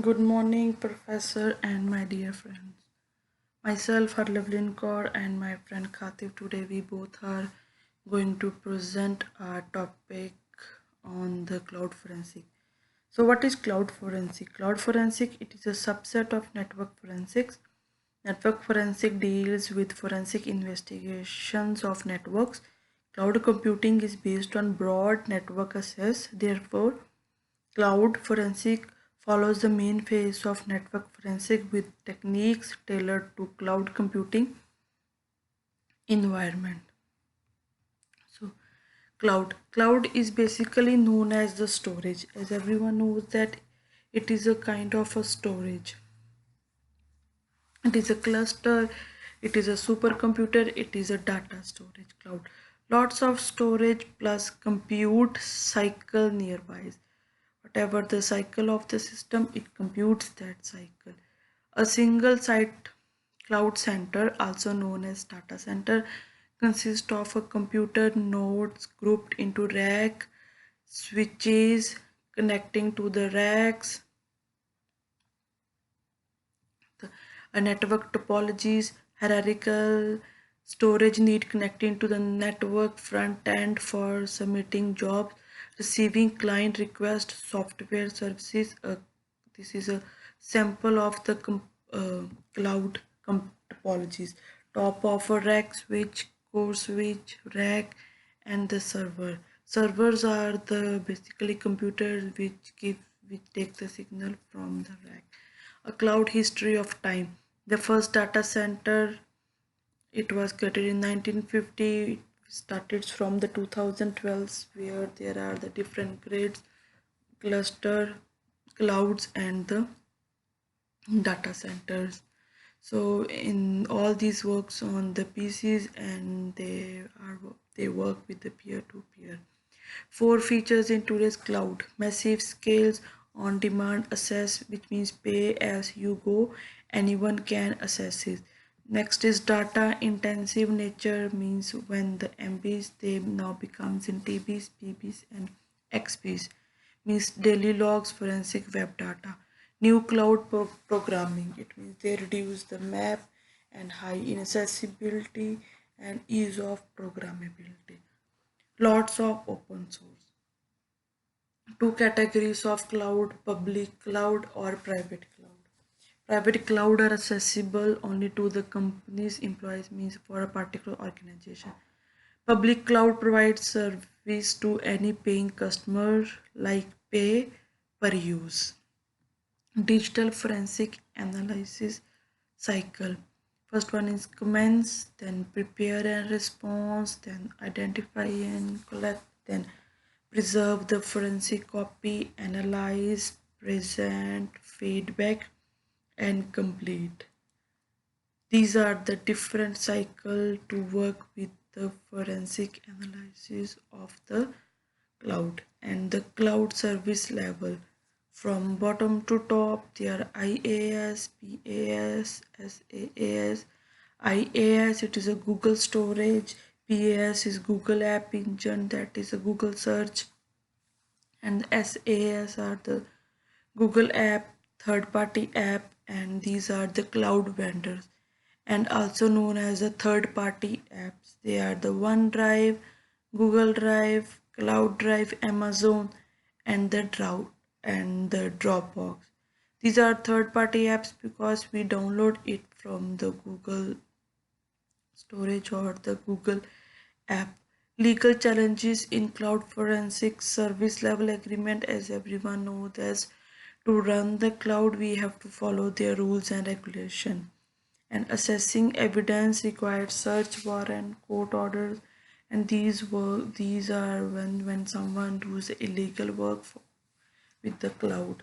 Good morning, Professor, and my dear friends. Myself, Harlavlin Kaur, and my friend Khatib. Today, we both are going to present our topic on the cloud forensic. So, what is cloud forensic? Cloud forensic it is a subset of network forensics. Network forensic deals with forensic investigations of networks. Cloud computing is based on broad network access. Therefore, cloud forensic follows the main phase of network forensic with techniques tailored to cloud computing environment. So cloud is basically known as the storage. As everyone knows that it is a kind of a storage. It is a cluster, it is a supercomputer, it is a data storage cloud. Lots of storage plus compute cycle nearby. Whatever the cycle of the system, it computes that cycle. A single site cloud center, also known as data center, consists of a computer nodes grouped into rack, switches connecting to the racks, a network topologies, hierarchical storage need connecting to the network front end for submitting jobs, receiving client request, software services. This is a sample of the cloud topologies. Top of a rack switch, core switch, rack, and the server. Servers are the basically computers which take the signal from the rack. A cloud history of time. The first data center, it was created in 1950. It started from the 2012 where there are the different grades, cluster, clouds, and the data centers. So in all these works on the PCs, and they work with the peer-to-peer. Four features in today's cloud: massive scales, on demand access, which means pay as you go, anyone can access it. Next is data intensive nature, means when the MBs they now becomes in TBs, PBs, and XBs, means daily logs, forensic web data. New cloud programming, it means they reduce the map and high inaccessibility and ease of programmability. Lots of open source. Two categories of cloud: public cloud or private cloud. Private cloud are accessible only to the company's employees, means for a particular organization. Public cloud provides service to any paying customer, like pay per use. Digital forensic analysis cycle. First one is commence, then prepare and response, then identify and collect, then preserve the forensic copy, analyze, present feedback, and complete. These are the different cycle to work with the forensic analysis of the cloud. And the cloud service level, from bottom to top, there are IaaS, PaaS, SaaS. IaaS, it is a Google storage. PaaS is Google App Engine, that is a Google search. And SaaS are the Google app, third party app, and these are the cloud vendors and also known as the third party apps. They are the OneDrive, Google Drive, Cloud Drive, Amazon, and the Dropbox. These are third party apps because we download it from the Google storage or the Google app. Legal challenges in cloud forensic service level agreement, as everyone knows, as to run the cloud we have to follow their rules and regulation. And assessing evidence required search warrant, court orders, and these are when someone does illegal work with the cloud.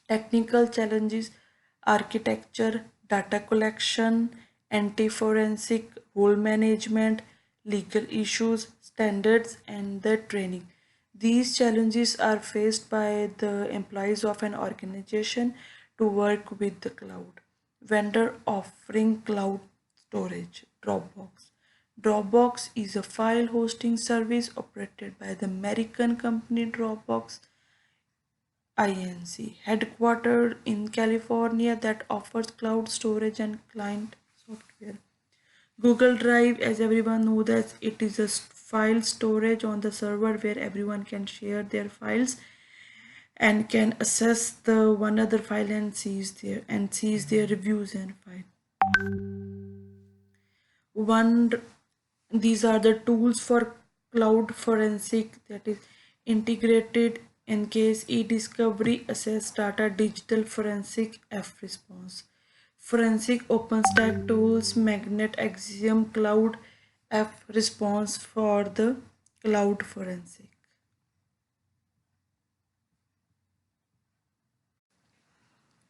Technical challenges: architecture, data collection, anti-forensic role management, legal issues, standards, and the training. These challenges are faced by the employees of an organization to work with the cloud. Vendor offering cloud storage, Dropbox. Dropbox is a file hosting service operated by the American company Dropbox. Inc., headquartered in California, that offers cloud storage and client software. Google Drive, as everyone knows, that it is a file storage on the server where everyone can share their files and can access the one other file and sees their reviews and file. One, these are the tools for cloud forensic, that is integrated in case e-discovery, assess data, digital forensic, F response. Forensic OpenStack tools, Magnet, Axiom, Cloud, F response for the cloud forensic.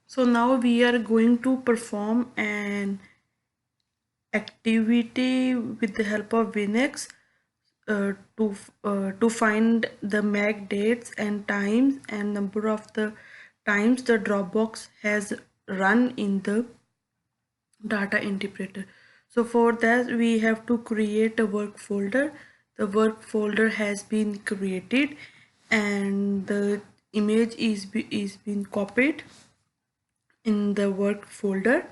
So now we are going to perform an activity with the help of WinHex to find the MAC dates and times and number of the times the Dropbox has run in the data interpreter. So for that we have to create a work folder. The work folder has been created and the image is been copied in the work folder.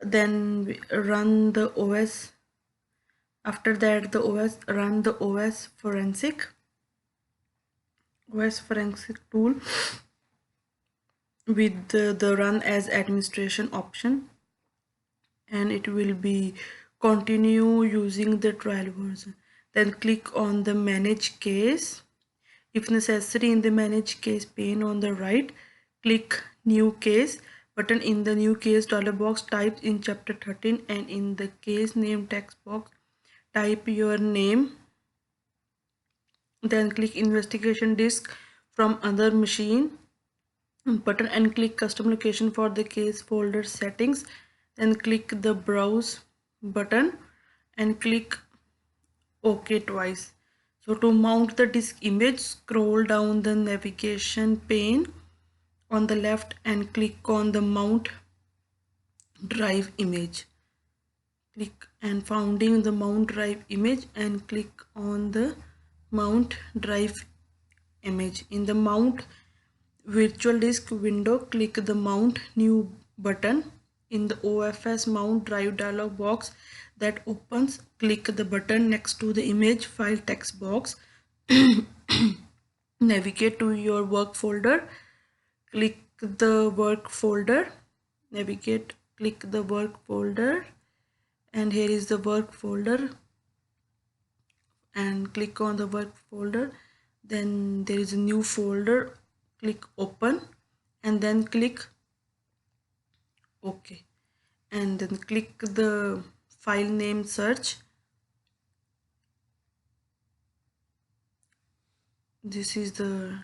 Then we run the OS. After that the run the OS forensic tool with the run as administration option, and it will be continue using the trial version. Then click on the manage case. If necessary, in the manage case pane on the right, click new case button. In the new case dialog box, type in chapter 13 and in the case name text box type your name. Then click investigation disk from other machine button and click custom location for the case folder settings. Then click the browse button and click OK twice. So to mount the disk image, scroll down the navigation pane on the left and click on the mount drive image. Click and finding the mount drive image and click on the mount drive image. In the mount virtual disk window, click the mount new button. In the OFS mount drive dialog box that opens, click the button next to the image file text box. Navigate to your work folder, click the work folder, click the work folder, and here is the work folder, and click on the work folder. Then there is a new folder, click open and then click OK, and then click the file name search. This is the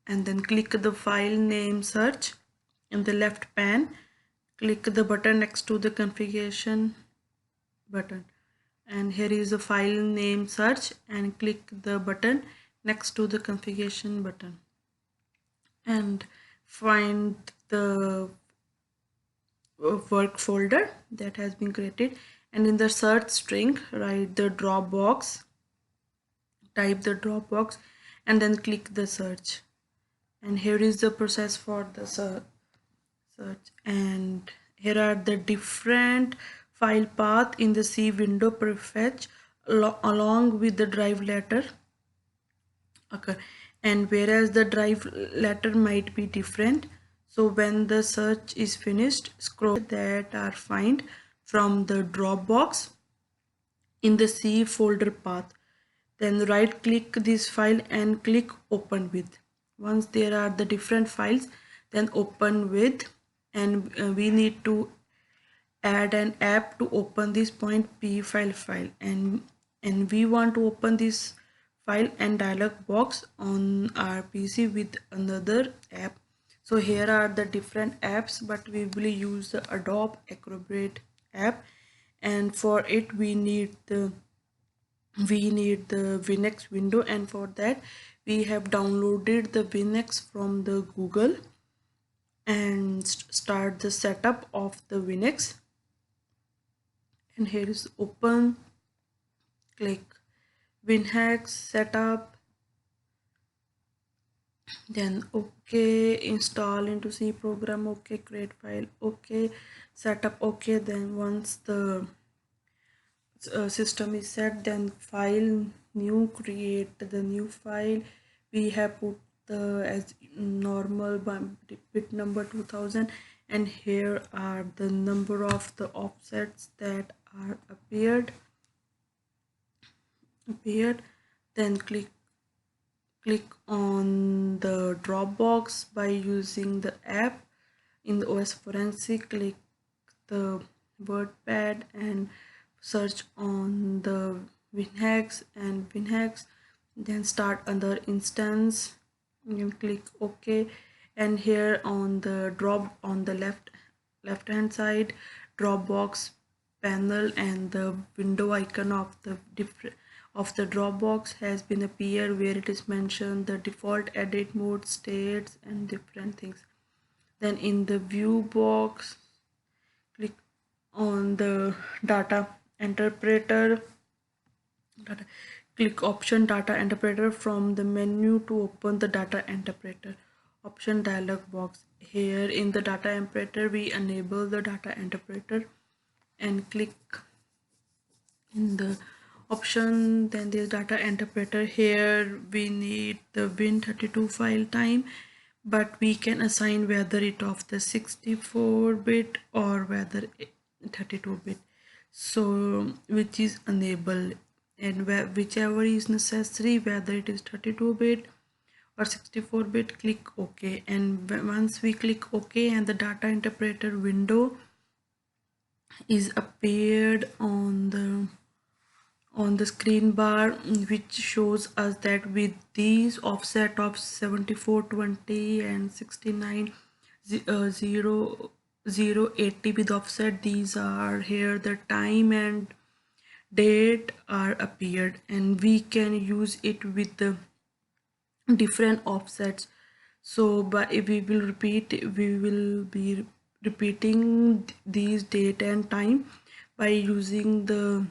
and then click the file name search in the left pane. Click the button next to the configuration button, and here is the file name search, and click the button next to the configuration button and find the work folder that has been created, and in the search string write the Dropbox, type the Dropbox and then click the search. And here is the process for the search, and here are the different file path in the C window prefetch along with the drive letter occur, and whereas the drive letter might be different. So when the search is finished, scroll that are find from the Dropbox in the C folder path. Then right click this file and click open with. Once there are the different files, then open with, and we need to add an app to open this .p file, and we want to open this file and dialog box on our PC with another app. So here are the different apps, but we will use the Adobe Acrobat app, and for it we need the WinHex window, and for that we have downloaded the WinHex from the Google and start the setup of the WinHex. And here is open, click WinHex setup, then okay, install into C program, okay, create file, okay, setup, okay. Then once the system is set, then file new, create the new file. We have put the as normal bit number 2000, and here are the number of the offsets that are appeared. Then click on the Dropbox by using the app in the OS Forensic. Click the WordPad and search on the WinHex, then start another instance. You can click OK, and here on the left hand side, Dropbox panel, and the window icon of the Dropbox has been appeared, where it is mentioned the default edit mode, states, and different things. Then in the view box, click on the data interpreter data, click option data interpreter from the menu to open the data interpreter option dialog box. Here in the data interpreter, we enable the data interpreter and click in the option. Then this data interpreter, here we need the Win32 file time, but we can assign whether it of the 64-bit or whether 32-bit, so which is enabled, and whichever is necessary, whether it is 32-bit or 64-bit, click OK. And once we click OK, and the data interpreter window is appeared on the screen bar, which shows us that with these offset of 7420 and 69 80 with offset, these are here, the time and date are appeared, and we can use it with the different offsets. So but if we will be repeating these date and time by using the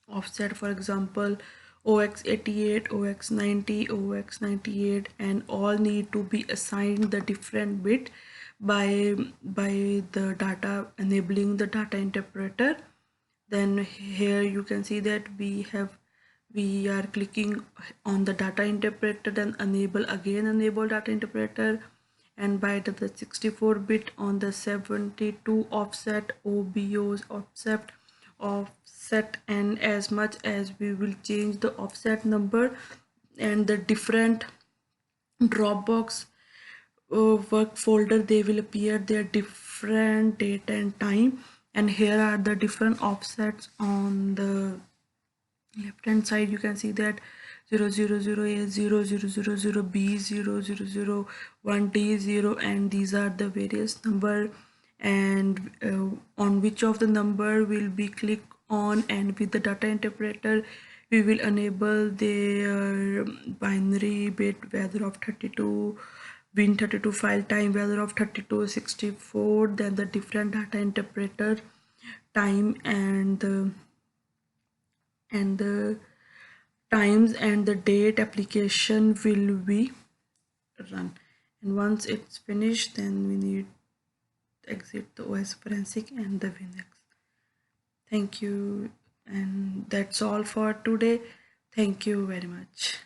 offset. For example, OX88, OX90, OX98, and all need to be assigned the different bit by the data, enabling the data interpreter. Then here you can see that we are clicking on the data interpreter, then enable data interpreter, and by the 64-bit on the 72 offset, OBOs offset, and as much as we will change the offset number, and the different Dropbox work folder, they will appear their different date and time. And here are the different offsets on the left hand side. You can see that 000A, 0000B, 0001D, 0, and these are the various number, and on which of the number will be click on, and with the data interpreter we will enable their binary bit, whether of 32, Win32 file time, whether of 32, 64, then the different data interpreter time, and the times and the date application will be run. And once it's finished, then we need to exit the OS Forensic and the WinHex. Thank you, and that's all for today. Thank you very much.